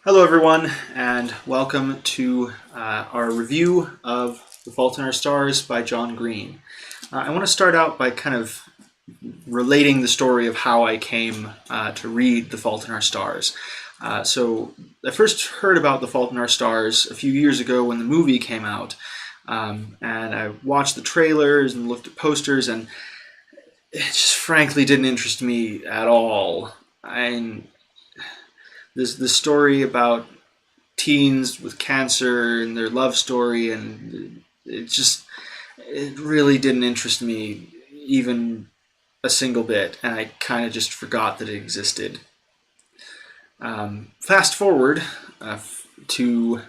Hello everyone, and welcome to our review of The Fault in Our Stars by John Green. I want to start out by kind of relating the story of how I came to read The Fault in Our Stars. So I first heard about The Fault in Our Stars a few years ago when the movie came out, and I watched the trailers and looked at posters, and it just frankly didn't interest me at all. This story about teens with cancer and their love story, and it really didn't interest me even a single bit, and I kind of just forgot that it existed. Fast forward to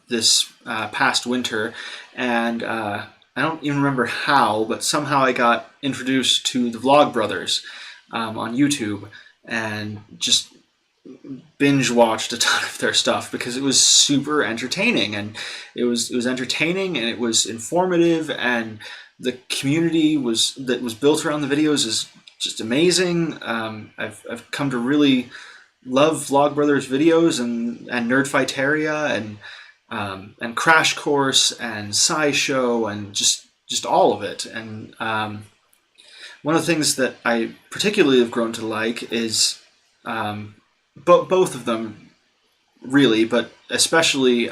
this past winter, and I don't even remember how, but somehow I got introduced to the Vlogbrothers on YouTube, and just binge watched a ton of their stuff because it was super entertaining, and it was entertaining, and it was informative, and the community that was built around the videos is just amazing. I've come to really love Vlogbrothers videos and Nerdfighteria and Crash Course and SciShow and just all of it. And one of the things that I particularly have grown to like is both of them, really, but especially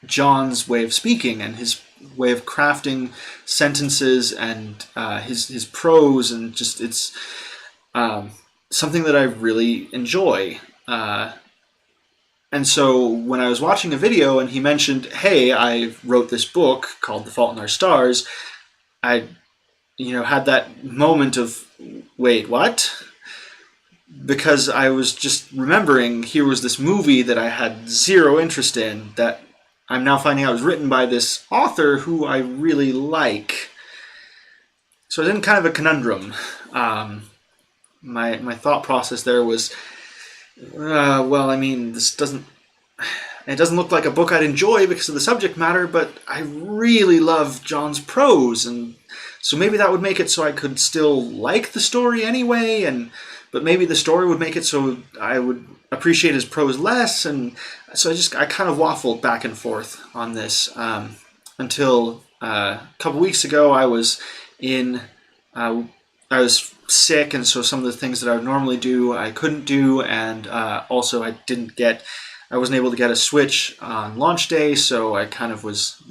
John's way of speaking and his way of crafting sentences and his prose, and just it's something that I really enjoy. And so when I was watching a video and he mentioned, "Hey, I wrote this book called The Fault in Our Stars," I had that moment of, wait, what? Because I was just remembering here was this movie that I had zero interest in that I'm now finding out was written by this author who I really like. So I was in kind of a conundrum. My thought process there was, well, I mean, it doesn't look like a book I'd enjoy because of the subject matter, but I really love John's prose, and so maybe that would make it so I could still like the story anyway, but maybe the story would make it so I would appreciate his prose less, and so I kind of waffled back and forth on this until a couple weeks ago I was sick, and so some of the things that I would normally do I couldn't do, and also I wasn't able to get a Switch on launch day, so I kind of was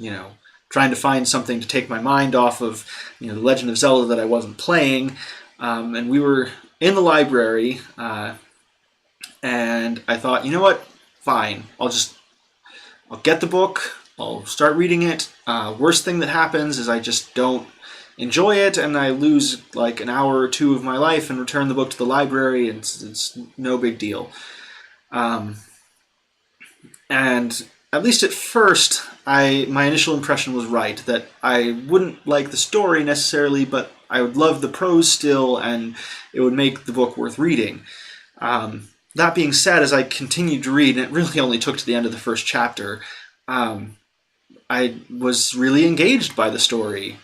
trying to find something to take my mind off of The Legend of Zelda that I wasn't playing, and we were in the library, and I thought, you know what, fine, I'll get the book, I'll start reading it. Worst thing that happens is I just don't enjoy it, and I lose like an hour or two of my life and return the book to the library, and it's no big deal. And at least at first, my initial impression was right, that I wouldn't like the story necessarily, but I would love the prose still, and it would make the book worth reading. That being said, as I continued to read, and it really only took to the end of the first chapter, I was really engaged by the story,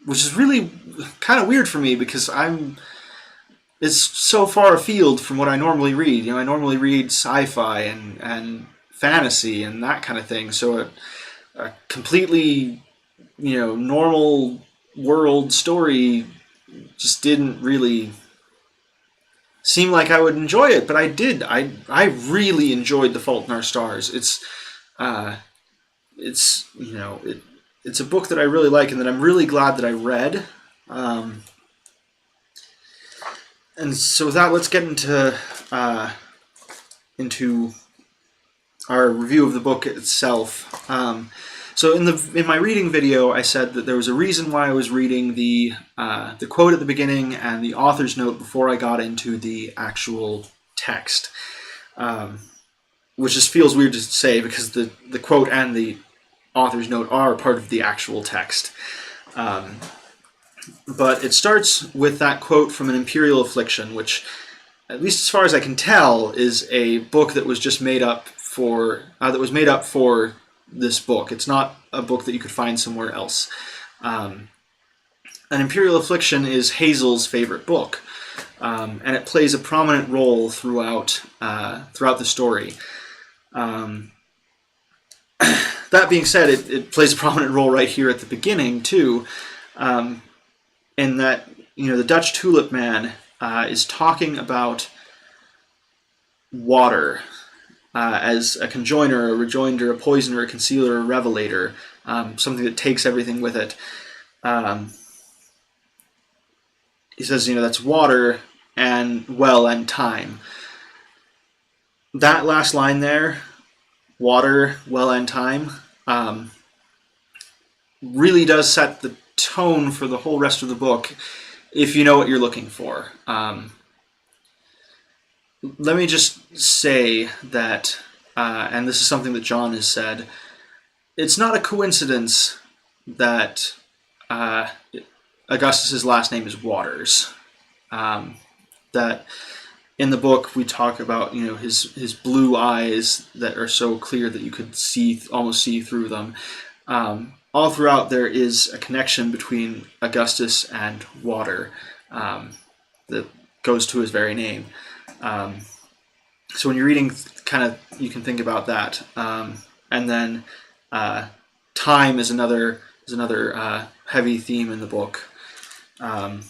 which is really kind of weird for me because it's so far afield from what I normally read. I normally read sci-fi and fantasy and that kind of thing, so a completely normal world story just didn't really seem like I would enjoy it, but I did. I really enjoyed The Fault in Our Stars. It's a book that I really like and that I'm really glad that I read. And so with that, let's get into our review of the book itself. So in my reading video, I said that there was a reason why I was reading the quote at the beginning and the author's note before I got into the actual text, which just feels weird to say because the quote and the author's note are part of the actual text. But it starts with that quote from An Imperial Affliction, which, at least as far as I can tell, is a book that was just made up for this book. It's not a book that you could find somewhere else. An Imperial Affliction is Hazel's favorite book, and it plays a prominent role throughout the story. That being said, it plays a prominent role right here at the beginning too, in that the Dutch Tulip Man is talking about water as a conjoiner, a rejoinder, a poisoner, a concealer, a revelator, something that takes everything with it. He says, that's water and well and time. That last line there, water, well and time, really does set the tone for the whole rest of the book if you know what you're looking for. Let me just say that, and this is something that John has said, it's not a coincidence that Augustus's last name is Waters. That in the book we talk about his blue eyes that are so clear that you could almost see through them. All throughout there is a connection between Augustus and water that goes to his very name. So when you're reading, you can think about that. And then time is another heavy theme in the book. And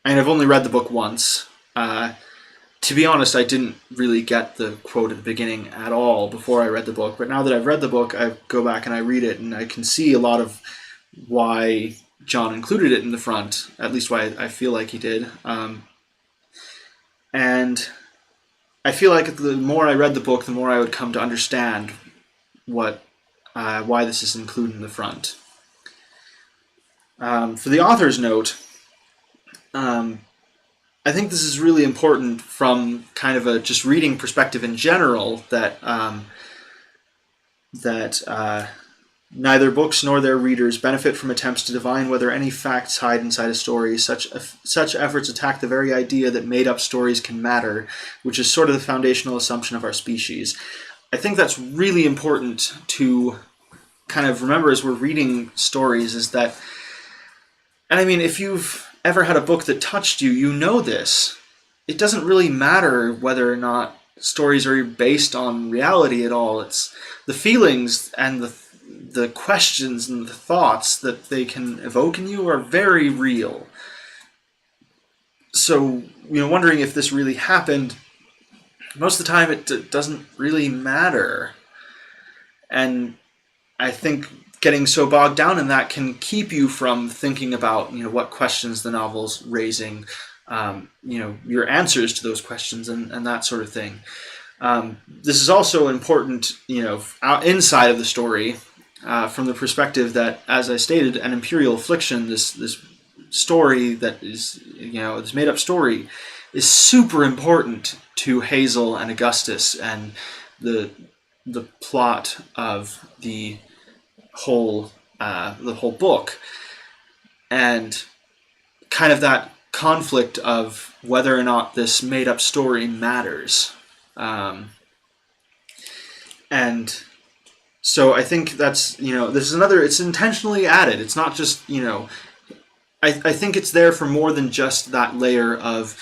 I've only read the book once. To be honest, I didn't really get the quote at the beginning at all before I read the book. But now that I've read the book, I go back and I read it, and I can see a lot of why John included it in the front, at least why I feel like he did. And I feel like the more I read the book, the more I would come to understand why this is included in the front. For the author's note, I think this is really important from kind of a just reading perspective in general, that neither books nor their readers benefit from attempts to divine whether any facts hide inside a story. Such efforts attack the very idea that made-up stories can matter, which is sort of the foundational assumption of our species. I think that's really important to kind of remember as we're reading stories, is that, and I mean, if you've ever had a book that touched you, you know this. It doesn't really matter whether or not stories are based on reality at all. It's the feelings and the questions and the thoughts that they can evoke in you are very real. So, wondering if this really happened, most of the time it doesn't really matter. And I think getting so bogged down in that can keep you from thinking about, what questions the novel's raising, your answers to those questions and that sort of thing. This is also important, inside of the story, from the perspective that, as I stated, an imperial affliction, this story that is, this made-up story, is super important to Hazel and Augustus and the plot of the whole book, and kind of that conflict of whether or not this made-up story matters. And so I think that's, this is another, it's intentionally added. It's not just, I think it's there for more than just that layer of,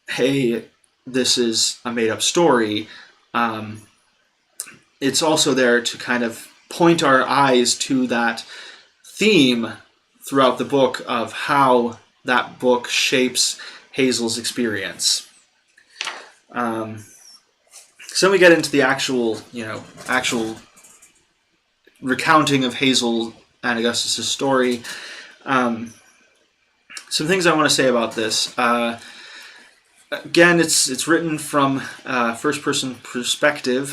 hey, this is a made-up story. It's also there to kind of point our eyes to that theme throughout the book of how that book shapes Hazel's experience. So we get into the actual recounting of Hazel and Augustus's story. Some things I want to say about this. Again, it's written from first-person perspective,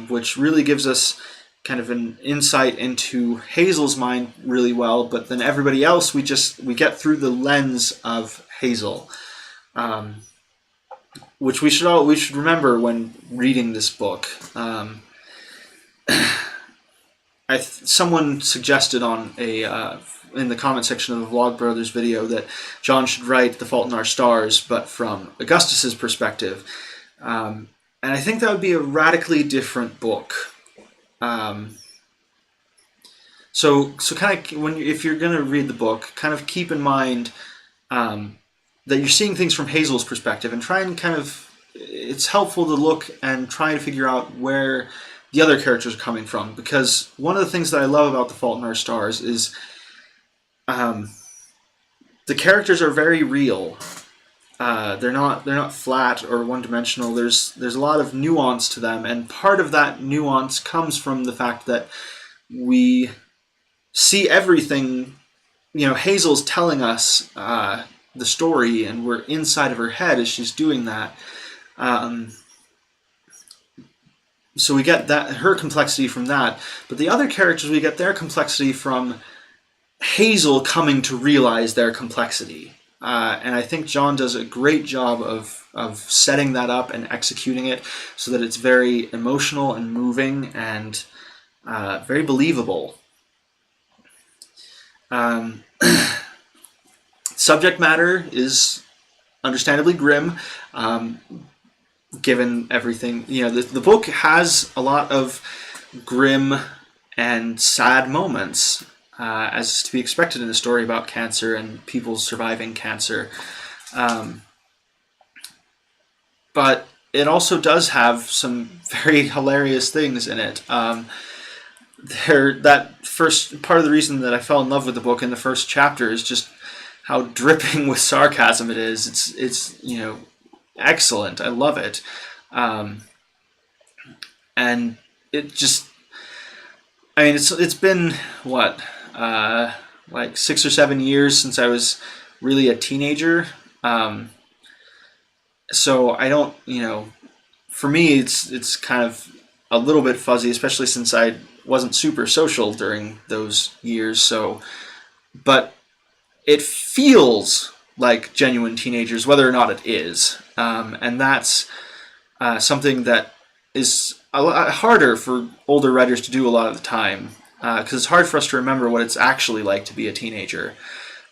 which really gives us kind of an insight into Hazel's mind really well, but then everybody else we get through the lens of Hazel, which we should remember when reading this book. Someone suggested on in the comment section of the Vlogbrothers video that John should write The Fault in Our Stars, but from Augustus's perspective, and I think that would be a radically different book. So kind of if you're going to read the book, kind of keep in mind that you're seeing things from Hazel's perspective, and try and kind of it's helpful to look and try to figure out where the other characters are coming from, because one of the things that I love about The Fault in Our Stars is the characters are very real. They're not flat or one dimensional. There's a lot of nuance to them, and part of that nuance comes from the fact that we see everything. Hazel's telling us the story, and we're inside of her head as she's doing that. So we get her complexity from that, but the other characters, we get their complexity from Hazel coming to realize their complexity. And I think John does a great job of setting that up and executing it so that it's very emotional and moving and very believable. Subject matter is understandably grim, given everything. The book has a lot of grim and sad moments, as to be expected in a story about cancer and people surviving cancer. But it also does have some very hilarious things in it. That first part of the reason that I fell in love with the book in the first chapter is just how dripping with sarcasm it is. It's excellent. I love it. And it just, it's been what, like 6 or 7 years since I was really a teenager. So I don't, for me, it's kind of a little bit fuzzy, especially since I wasn't super social during those years. So, but it feels like genuine teenagers, whether or not it is. And that's something that is a lot harder for older writers to do a lot of the time, because it's hard for us to remember what it's actually like to be a teenager.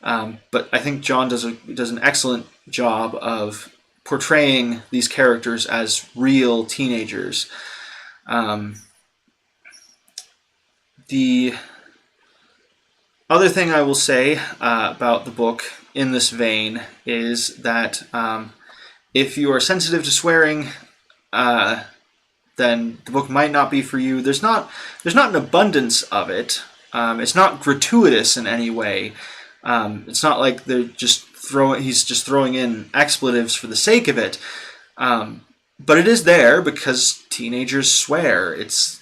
But I think John does an excellent job of portraying these characters as real teenagers. The other thing I will say about the book in this vein is that if you are sensitive to swearing, then the book might not be for you. There's not an abundance of it. It's not gratuitous in any way. It's not like he's just throwing in expletives for the sake of it. But it is there because teenagers swear. It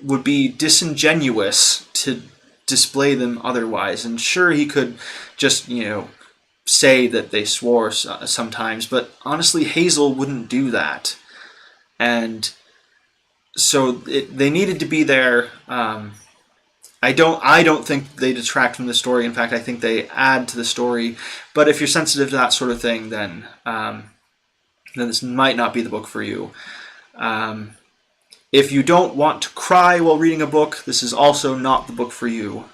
would be disingenuous to display them otherwise. And sure, he could just, say that they swore sometimes, but honestly, Hazel wouldn't do that. And so they needed to be there. I don't think they detract from the story. In fact, I think they add to the story. But if you're sensitive to that sort of thing, then this might not be the book for you. If you don't want to cry while reading a book, this is also not the book for you.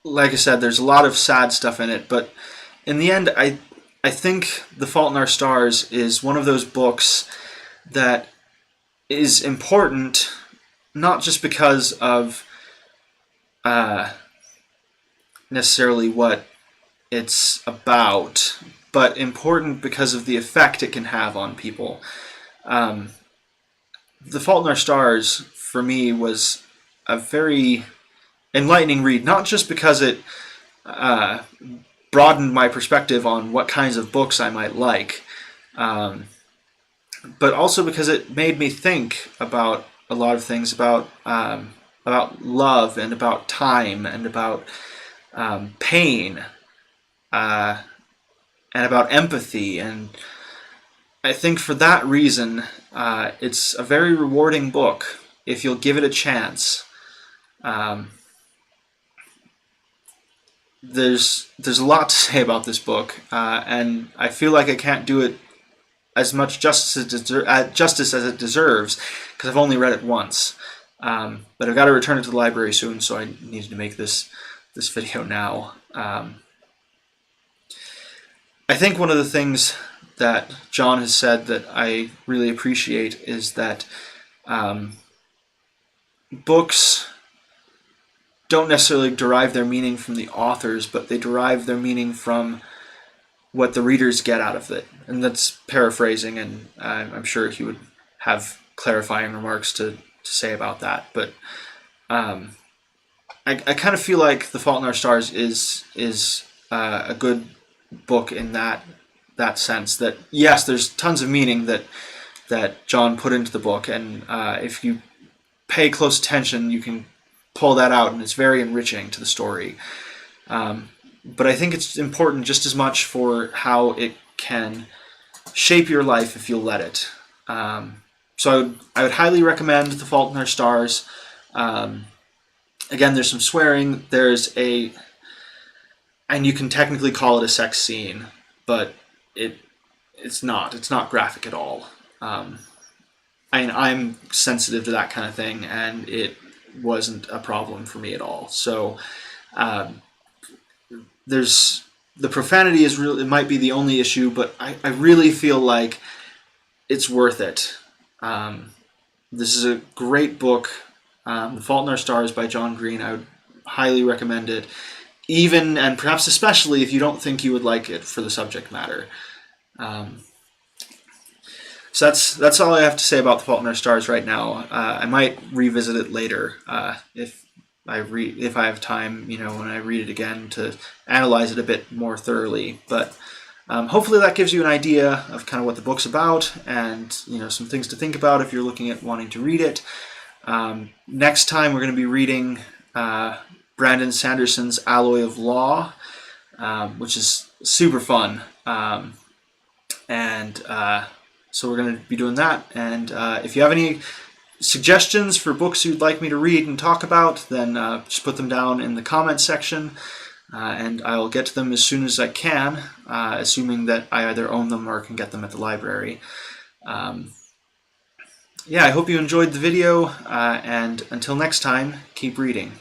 Like I said, there's a lot of sad stuff in it, but in the end, I think The Fault in Our Stars is one of those books that is important, not just because of necessarily what it's about, but important because of the effect it can have on people. The Fault in Our Stars, for me, was a very enlightening read, not just because it broadened my perspective on what kinds of books I might like, but also because it made me think about a lot of things, about love and about time and about pain and about empathy. And I think for that reason, it's a very rewarding book if you'll give it a chance. There's a lot to say about this book, and I feel like I can't do it as much justice as it deserves, because I've only read it once. But I've got to return it to the library soon, so I needed to make this video now. I think one of the things that John has said that I really appreciate is that books don't necessarily derive their meaning from the authors, but they derive their meaning from what the readers get out of it. And that's paraphrasing, and I'm sure he would have clarifying remarks to say about that. But I kind of feel like The Fault in Our Stars is a good book in that sense. That yes, there's tons of meaning that John put into the book, and if you pay close attention, you can pull that out, and it's very enriching to the story. But I think it's important just as much for how it can shape your life if you'll let it. So I would highly recommend The Fault in Our Stars. Again, there's some swearing. And you can technically call it a sex scene, but it's not. It's not graphic at all. I'm sensitive to that kind of thing, and it wasn't a problem for me at all. So there's the profanity is real. It might be the only issue, but I really feel like it's worth it. This is a great book. The Fault in Our Stars by John Green. I would highly recommend it, even and perhaps especially if you don't think you would like it for the subject matter. So that's all I have to say about The Fault in Our Stars right now. I might revisit it later if I have time, when I read it again, to analyze it a bit more thoroughly. But hopefully that gives you an idea of kind of what the book's about, and some things to think about if you're looking at wanting to read it. Next time we're going to be reading Brandon Sanderson's Alloy of Law, which is super fun. So we're going to be doing that. And if you have any suggestions for books you'd like me to read and talk about, then just put them down in the comments section, and I'll get to them as soon as I can, assuming that I either own them or can get them at the library. Yeah, I hope you enjoyed the video, and until next time, keep reading.